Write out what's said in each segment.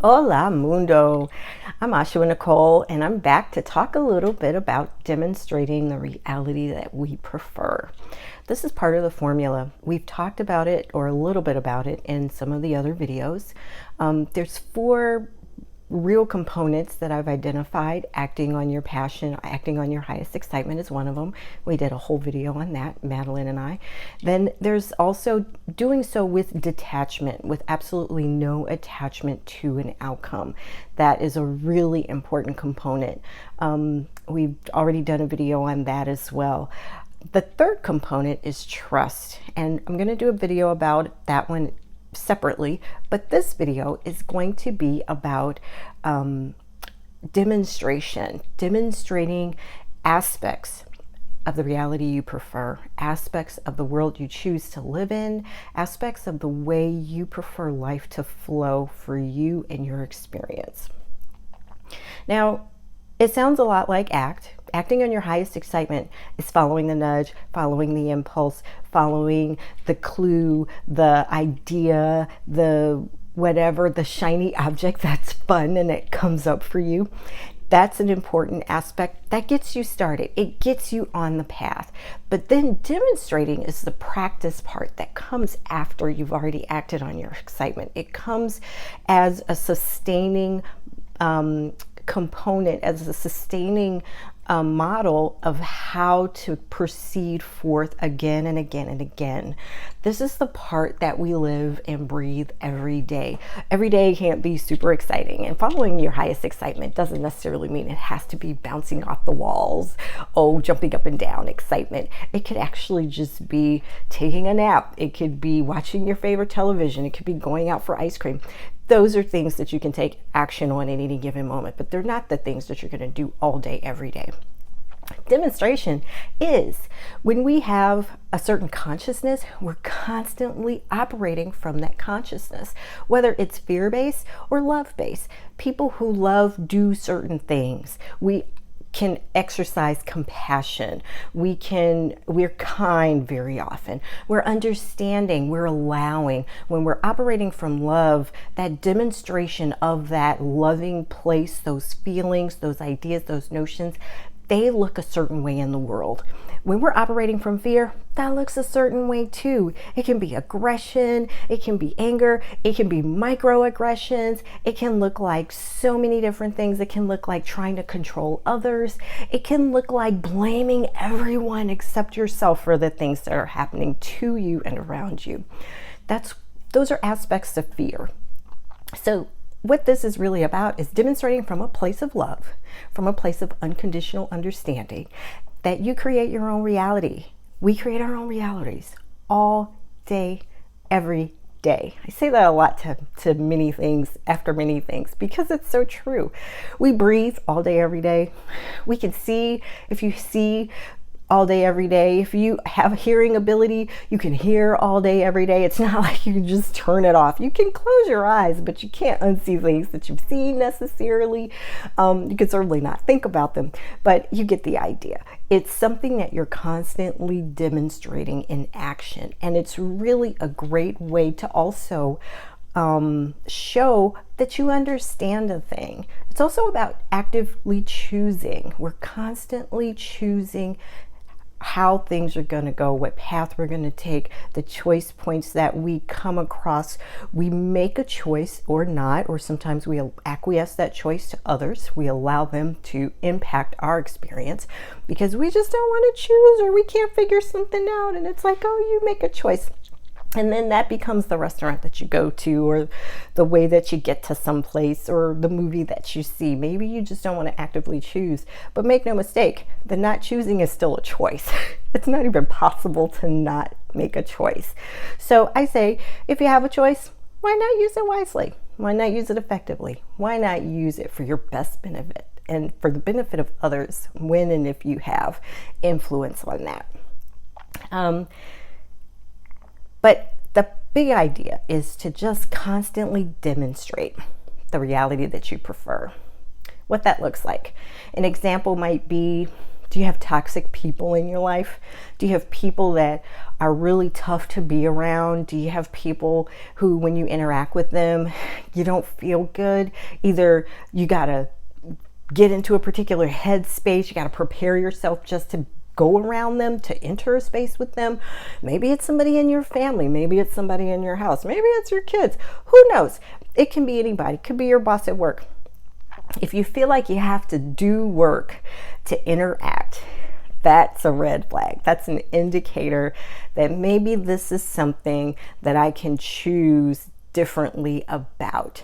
Hola mundo, I'm Ashua Nicole and I'm back to talk a little bit about demonstrating the reality that we prefer. This is part of the formula. We've talked about it or a little bit about it in some of the other videos. There's 4 real components that I've identified. Acting on your passion, acting on your highest excitement is one of them. We did a whole video on that, Madeline and I. Then there's also doing so with detachment, with absolutely no attachment to an outcome. That is a really important component. We've already done a video on that as well. The third component is trust, and I'm going to do a video about that one separately, but this video is going to be about demonstrating aspects of the reality you prefer, aspects of the world you choose to live in, aspects of the way you prefer life to flow for you and your experience. Now, it sounds a lot like acting on your highest excitement is following the nudge, following the impulse, following the clue, the idea, the whatever, the shiny object that's fun and it comes up for you. That's an important aspect that gets you started. It gets you on the path. But then demonstrating is the practice part that comes after you've already acted on your excitement. It comes as a sustaining component, as a sustaining model of how to proceed forth again and again and again. This is the part that we live and breathe every day. Every day can't be super exciting, and following your highest excitement doesn't necessarily mean it has to be bouncing off the walls, jumping up and down excitement. It could actually just be taking a nap. It could be watching your favorite television. It could be going out for ice cream. Those are things that you can take action on at any given moment, but they're not the things that you're going to do all day, every day. Demonstration is when we have a certain consciousness, we're constantly operating from that consciousness, whether it's fear-based or love-based. People who love do certain things. We can exercise compassion. We're kind very often. We're understanding, we're allowing. When we're operating from love, that demonstration of that loving place, those feelings, those ideas, those notions, they look a certain way in the world. When we're operating from fear, that looks a certain way too. It can be aggression, it can be anger, it can be microaggressions, it can look like so many different things. It can look like trying to control others. It can look like blaming everyone except yourself for the things that are happening to you and around you. Those are aspects of fear. So what this is really about is demonstrating from a place of love, from a place of unconditional understanding, that you create your own reality. We create our own realities all day, every day. I say that a lot to many things, after many things, because it's so true. We breathe all day, every day. We can see, if you see all day, every day. If you have hearing ability, you can hear all day, every day. It's not like you can just turn it off. You can close your eyes, but you can't unsee things that you've seen necessarily. You can certainly not think about them, but you get the idea. It's something that you're constantly demonstrating in action, and it's really a great way to also show that you understand a thing. It's also about actively choosing. We're constantly choosing how things are going to go, what path we're going to take, the choice points that we come across. We make a choice or not, or sometimes we acquiesce that choice to others. We allow them to impact our experience because we just don't want to choose, or we can't figure something out. And it's like, oh, you make a choice. And then that becomes the restaurant that you go to, or the way that you get to some place, or the movie that you see. Maybe you just don't want to actively choose. But make no mistake, the not choosing is still a choice. It's not even possible to not make a choice. So I say, if you have a choice, why not use it wisely? Why not use it effectively? Why not use it for your best benefit and for the benefit of others when and if you have influence on that? But the big idea is to just constantly demonstrate the reality that you prefer. What that looks like. An example might be Do you have toxic people in your life? Do you have people that are really tough to be around? Do you have people who, when you interact with them, you don't feel good? Either you gotta get into a particular headspace, you gotta prepare yourself just to go around them, to enter a space with them. Maybe it's somebody in your family, maybe it's somebody in your house, maybe it's your kids. Who knows? It can be anybody. It could be your boss at work. If you feel like you have to do work to interact, that's a red flag. That's an indicator that maybe this is something that I can choose differently about.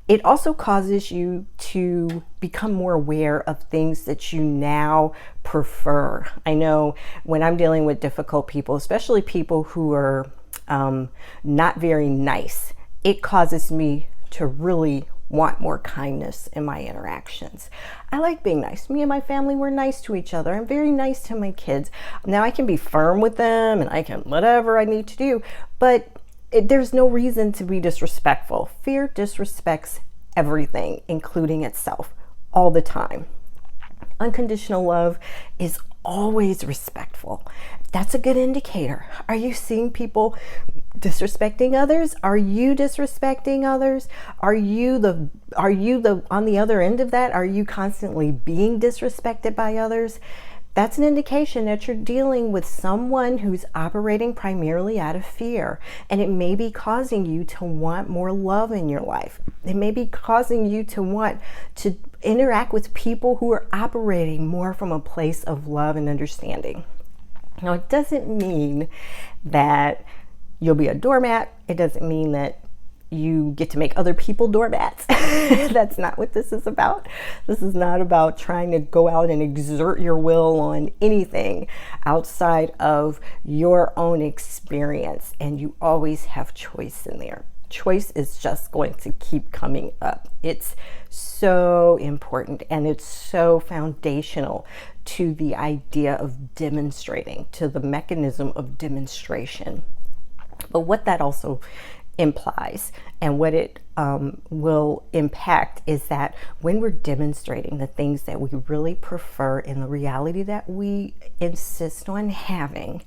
It also causes you to become more aware of things that you now prefer. I know when I'm dealing with difficult people, especially people who are not very nice, it causes me to really want more kindness in my interactions. I like being nice. Me and my family, we're nice to each other. I'm very nice to my kids. Now I can be firm with them and I can whatever I need to do, but there's no reason to be disrespectful. Fear disrespects everything, including itself, all the time. Unconditional love is always respectful. That's a good indicator. Are you seeing people disrespecting others? Are you disrespecting others? Are you the on the other end of that? Are you constantly being disrespected by others? That's an indication that you're dealing with someone who's operating primarily out of fear, and it may be causing you to want more love in your life. It may be causing you to want to interact with people who are operating more from a place of love and understanding. Now, it doesn't mean that you'll be a doormat. It doesn't mean that you get to make other people doormats. That's not what this is about. This is not about trying to go out and exert your will on anything outside of your own experience. And you always have choice in there. Choice is just going to keep coming up. It's so important, and it's so foundational to the idea of demonstrating, to the mechanism of demonstration. But what that also implies and what it will impact is that when we're demonstrating the things that we really prefer in the reality that we insist on having,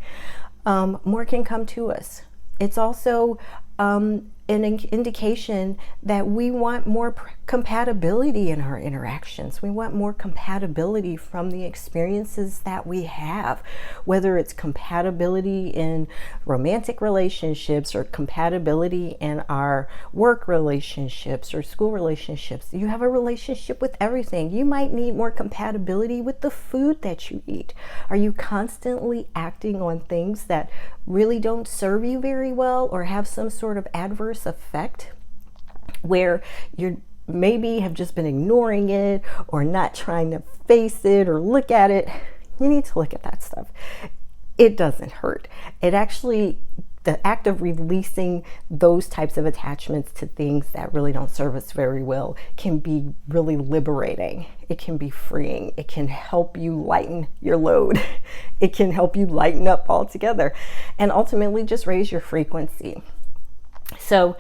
more can come to us. It's also an indication that we want more compatibility in our interactions. We want more compatibility from the experiences that we have, whether it's compatibility in romantic relationships or compatibility in our work relationships or school relationships. You have a relationship with everything. You might need more compatibility with the food that you eat. Are you constantly acting on things that really don't serve you very well or have some sort of adverse effect where you maybe have just been ignoring it or not trying to face it or look at it? You need to look at that stuff. It doesn't hurt. It actually, the act of releasing those types of attachments to things that really don't serve us very well can be really liberating. It can be freeing. It can help you lighten your load. It can help you lighten up altogether and ultimately just raise your frequency. So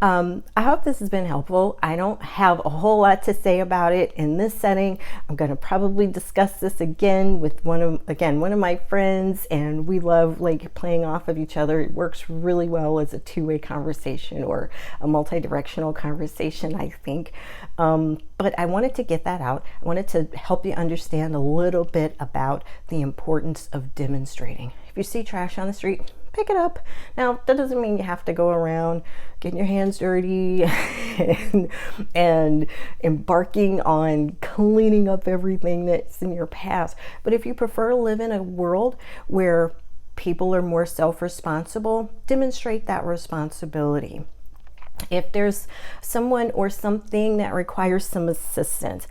I hope this has been helpful. I don't have a whole lot to say about it in this setting. I'm going to probably discuss this again with one of my friends, and we love like playing off of each other. It works really well as a two-way conversation or a multi-directional conversation, I think. But I wanted to get that out. I wanted to help you understand a little bit about the importance of demonstrating. If you see trash on the street, pick it up. Now, that doesn't mean you have to go around getting your hands dirty and embarking on cleaning up everything that's in your past. But if you prefer to live in a world where people are more self-responsible, demonstrate that responsibility. If there's someone or something that requires some assistance,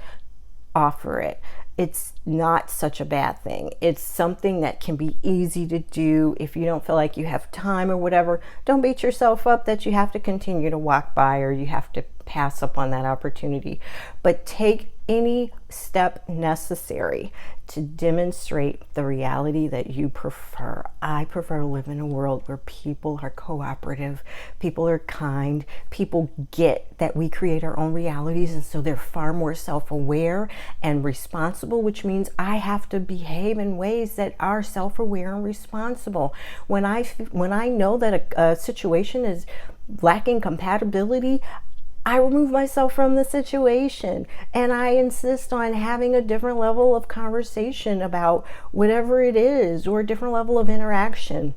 offer it. It's not such a bad thing. It's something that can be easy to do. If you don't feel like you have time or whatever, don't beat yourself up that you have to continue to walk by or you have to pass up on that opportunity, but take any step necessary to demonstrate the reality that you prefer. I prefer to live in a world where people are cooperative, people are kind, people get that we create our own realities, and so they're far more self-aware and responsible, which means I have to behave in ways that are self-aware and responsible. When I know that a situation is lacking compatibility, I remove myself from the situation and I insist on having a different level of conversation about whatever it is, or a different level of interaction.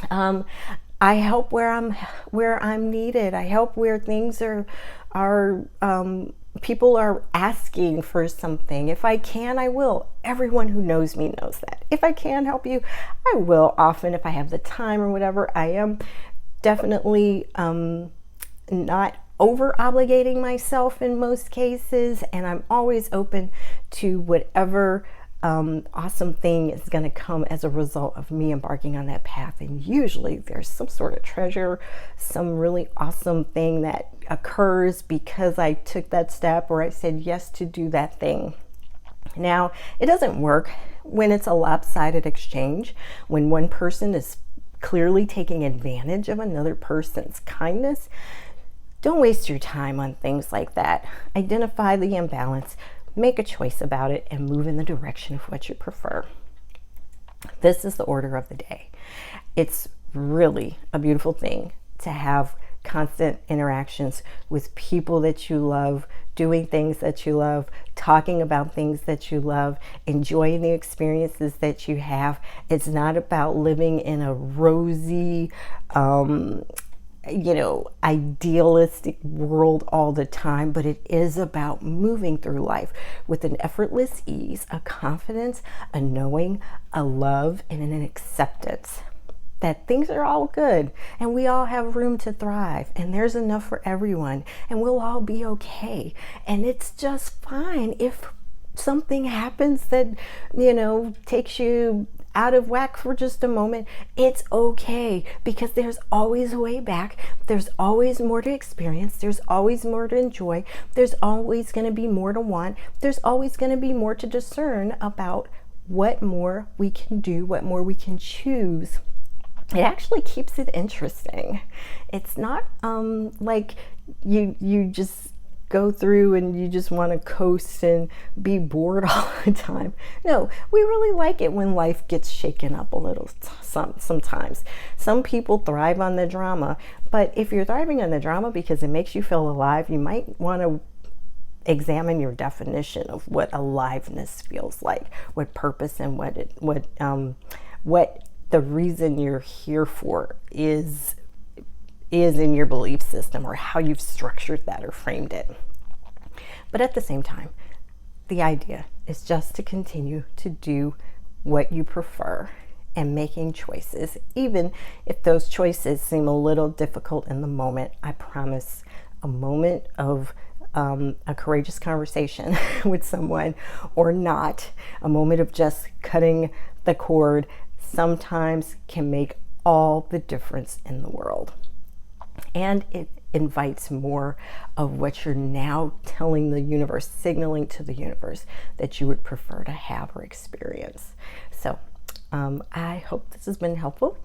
I help where I'm needed. I help where things are people are asking for something. If I can, I will. Everyone who knows me knows that. If I can help you, I will. Often, if I have the time or whatever, I am definitely not over obligating myself in most cases, and I'm always open to whatever awesome thing is going to come as a result of me embarking on that path. And usually there's some sort of treasure, some really awesome thing that occurs because I took that step, or I said yes to do that thing. Now, it doesn't work when it's a lopsided exchange, when one person is clearly taking advantage of another person's kindness. Don't waste your time on things like that. Identify the imbalance, make a choice about it, and move in the direction of what you prefer. This is the order of the day. It's really a beautiful thing to have constant interactions with people that you love, doing things that you love, talking about things that you love, enjoying the experiences that you have. It's not about living in a rosy, idealistic world all the time, but it is about moving through life with an effortless ease, a confidence, a knowing, a love, and an acceptance that things are all good and we all have room to thrive and there's enough for everyone and we'll all be okay. And it's just fine if something happens that, takes you out of whack for just a moment. It's okay, because there's always a way back. There's always more to experience. There's always more to enjoy. There's always going to be more to want. There's always going to be more to discern about what more we can do, what more we can choose. It actually keeps it interesting. It's not like you just go through and you just want to coast and be bored all the time. No, we really like it when life gets shaken up a little sometimes. Some people thrive on the drama, but if you're thriving on the drama because it makes you feel alive, you might want to examine your definition of what aliveness feels like, what purpose and what the reason you're here for is in your belief system, or how you've structured that or framed it. But at the same time, the idea is just to continue to do what you prefer and making choices, even if those choices seem a little difficult in the moment. I promise a moment of a courageous conversation with someone, or not, a moment of just cutting the cord, sometimes can make all the difference in the world. And it invites more of what you're now telling the universe, signaling to the universe that you would prefer to have or experience. So I hope this has been helpful.